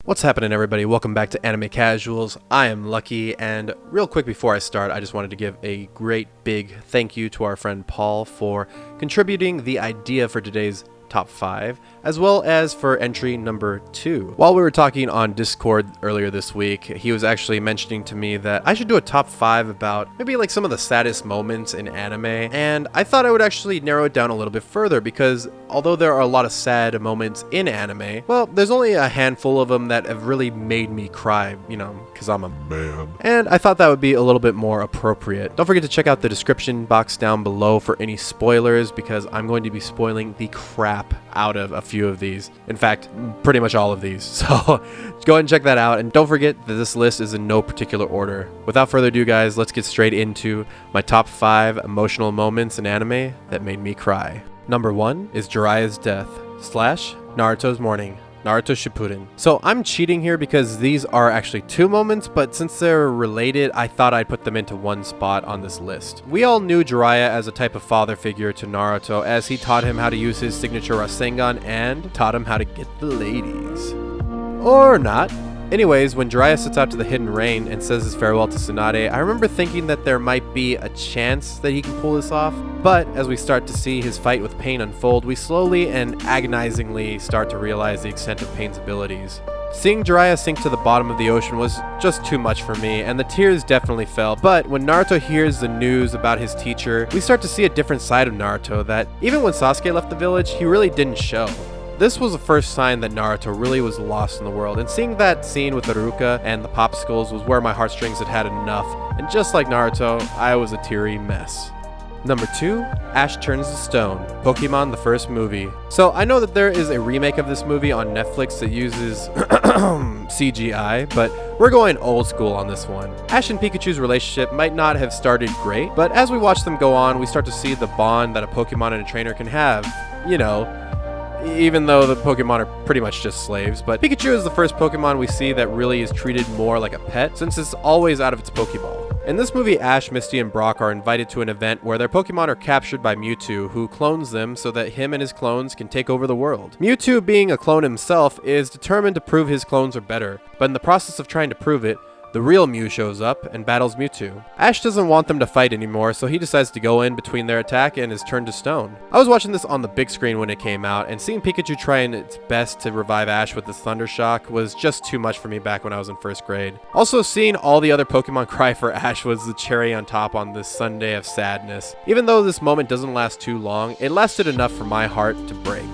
What's happening, everybody? Welcome back to Anime Casuals. I am Lucky, and real quick before I start, I just wanted to give a great big thank you to our friend Paul for contributing the idea for today's top 5, as well as for entry number 2. While we were talking on Discord earlier this week, he was actually mentioning to me that I should do a top 5 about maybe like some of the saddest moments in anime, and I thought I would actually narrow it down a little bit further because although there are a lot of sad moments in anime, well, there's only a handful of them that have really made me cry, because I'm a man. And I thought that would be a little bit more appropriate. Don't forget to check out the description box down below for any spoilers because I'm going to be spoiling the crap out of a few of these. In fact, pretty much all of these. So go ahead and check that out. And don't forget that this list is in no particular order. Without further ado, guys, let's get straight into my top 5 emotional moments in anime that made me cry. Number 1 is Jiraiya's death / Naruto's Morning. Naruto Shippuden. So I'm cheating here because these are actually 2 moments, but since they're related, I thought I'd put them into one spot on this list. We all knew Jiraiya as a type of father figure to Naruto, as he taught him how to use his signature Rasengan and taught him how to get the ladies. Or not. Anyways, when Jiraiya sets out to the Hidden Rain and says his farewell to Tsunade, I remember thinking that there might be a chance that he can pull this off, but as we start to see his fight with Pain unfold, we slowly and agonizingly start to realize the extent of Pain's abilities. Seeing Jiraiya sink to the bottom of the ocean was just too much for me, and the tears definitely fell, but when Naruto hears the news about his teacher, we start to see a different side of Naruto that, even when Sasuke left the village, he really didn't show. This was the first sign that Naruto really was lost in the world, and seeing that scene with Iruka and the popsicles was where my heartstrings had had enough, and just like Naruto, I was a teary mess. Number 2, Ash Turns to Stone, Pokemon the first movie. So I know that there is a remake of this movie on Netflix that uses CGI, but we're going old school on this one. Ash and Pikachu's relationship might not have started great, but as we watch them go on, we start to see the bond that a Pokemon and a trainer can have, even though the Pokemon are pretty much just slaves. But Pikachu is the first Pokemon we see that really is treated more like a pet, since it's always out of its Pokeball. In this movie, Ash, Misty, and Brock are invited to an event where their Pokemon are captured by Mewtwo, who clones them so that him and his clones can take over the world. Mewtwo, being a clone himself, is determined to prove his clones are better, but in the process of trying to prove it, the real Mew shows up and battles Mewtwo. Ash doesn't want them to fight anymore, so he decides to go in between their attack and is turned to stone. I was watching this on the big screen when it came out, and seeing Pikachu trying its best to revive Ash with his Thunder Shock was just too much for me back when I was in 1st grade. Also, seeing all the other Pokemon cry for Ash was the cherry on top on this Sunday of sadness. Even though this moment doesn't last too long, it lasted enough for my heart to break.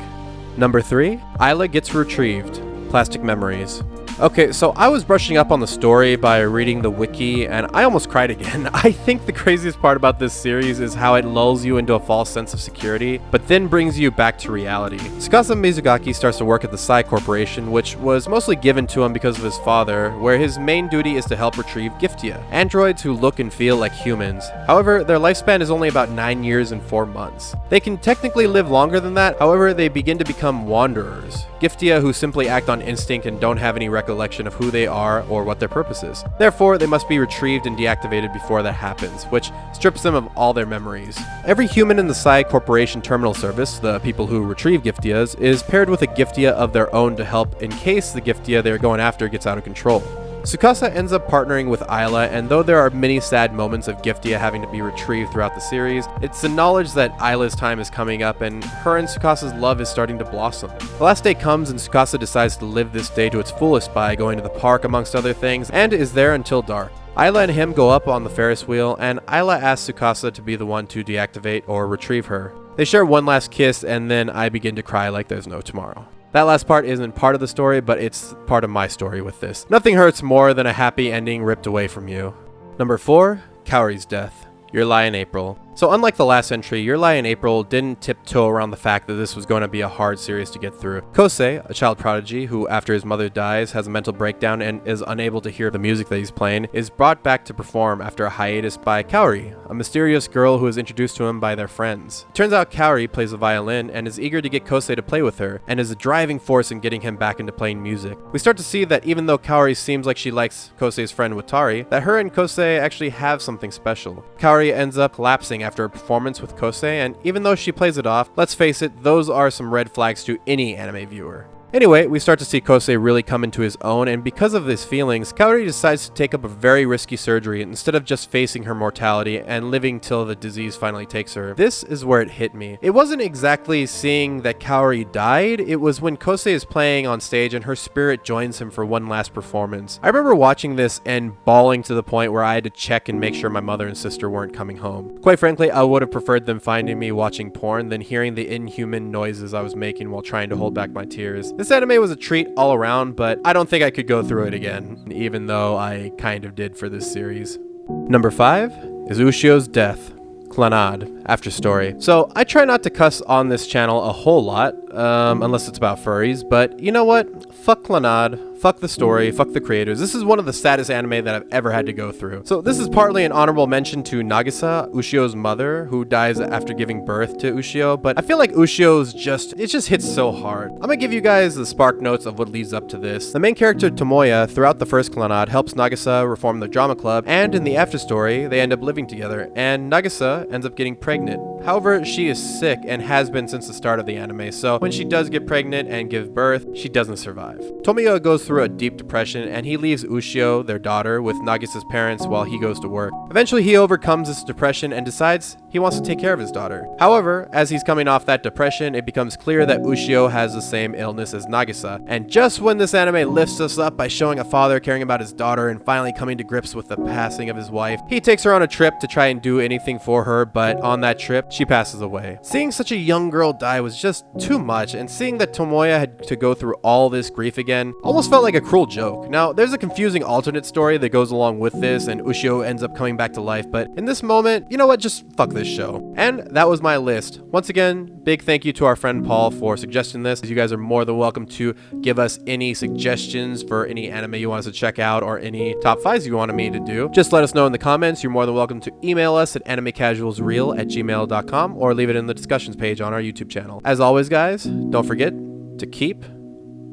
Number 3, Isla gets retrieved. Plastic Memories. Okay, so I was brushing up on the story by reading the wiki, and I almost cried again. I think the craziest part about this series is how it lulls you into a false sense of security, but then brings you back to reality. Tsukasa Mizugaki starts to work at the Psy Corporation, which was mostly given to him because of his father, where his main duty is to help retrieve Giftia, androids who look and feel like humans. However, their lifespan is only about 9 years and 4 months. They can technically live longer than that, however, they begin to become wanderers. Giftia who simply act on instinct and don't have any recollection of who they are or what their purpose is. Therefore, they must be retrieved and deactivated before that happens, which strips them of all their memories. Every human in the Psy Corporation terminal service, the people who retrieve Giftias, is paired with a Giftia of their own to help in case the Giftia they're going after gets out of control. Tsukasa ends up partnering with Isla, and though there are many sad moments of Giftia having to be retrieved throughout the series, it's the knowledge that Isla's time is coming up and her and Tsukasa's love is starting to blossom. The last day comes and Tsukasa decides to live this day to its fullest by going to the park amongst other things, and is there until dark. Isla and him go up on the Ferris wheel, and Isla asks Tsukasa to be the one to deactivate or retrieve her. They share one last kiss, and then I begin to cry like there's no tomorrow. That last part isn't part of the story, but it's part of my story with this. Nothing hurts more than a happy ending ripped away from you. Number 4, Kaori's death. Your Lie in April. So unlike the last entry, Your Lie in April didn't tiptoe around the fact that this was going to be a hard series to get through. Kosei, a child prodigy who after his mother dies has a mental breakdown and is unable to hear the music that he's playing, is brought back to perform after a hiatus by Kaori, a mysterious girl who is introduced to him by their friends. It turns out Kaori plays a violin and is eager to get Kosei to play with her, and is a driving force in getting him back into playing music. We start to see that even though Kaori seems like she likes Kosei's friend Watari, that her and Kosei actually have something special. Kaori ends up collapsing after a performance with Kosei, and even though she plays it off, let's face it, those are some red flags to any anime viewer. Anyway, we start to see Kosei really come into his own, and because of his feelings, Kaori decides to take up a very risky surgery instead of just facing her mortality and living till the disease finally takes her. This is where it hit me. It wasn't exactly seeing that Kaori died, it was when Kosei is playing on stage and her spirit joins him for one last performance. I remember watching this and bawling to the point where I had to check and make sure my mother and sister weren't coming home. Quite frankly, I would have preferred them finding me watching porn than hearing the inhuman noises I was making while trying to hold back my tears. This anime was a treat all around, but I don't think I could go through it again, even though I kind of did for this series. Number 5 is Usos Death. Clannad After Story. So I try not to cuss on this channel a whole lot, unless it's about furries, but you know what? Fuck Clannad, fuck the story, fuck the creators. This is one of the saddest anime that I've ever had to go through. So this is partly an honorable mention to Nagisa, Ushio's mother, who dies after giving birth to Ushio, but I feel like Ushio's it just hits so hard. I'm gonna give you guys the spark notes of what leads up to this. The main character, Tomoya, throughout the first Clannad, helps Nagisa reform the drama club, and in the after story, they end up living together, and Nagisa ends up getting pregnant. However, she is sick and has been since the start of the anime, so when she does get pregnant and give birth, she doesn't survive. Tomoya goes through a deep depression and he leaves Ushio, their daughter, with Nagisa's parents while he goes to work. Eventually, he overcomes this depression and decides he wants to take care of his daughter. However, as he's coming off that depression, it becomes clear that Ushio has the same illness as Nagisa. And just when this anime lifts us up by showing a father caring about his daughter and finally coming to grips with the passing of his wife, he takes her on a trip to try and do anything for her, but on that trip, she passes away. Seeing such a young girl die was just too much, and seeing that Tomoya had to go through all this grief again almost felt like a cruel joke. Now, there's a confusing alternate story that goes along with this, and Ushio ends up coming back to life, but in this moment, you know what, just fuck this show. And that was my list. Once again, big thank you to our friend Paul for suggesting this. You guys are more than welcome to give us any suggestions for any anime you want us to check out or any top 5s you wanted me to do. Just let us know in the comments. You're more than welcome to email us at animecasualsreal@gmail.com or leave it in the discussions page on our YouTube channel. As always, guys, don't forget to keep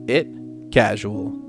it casual.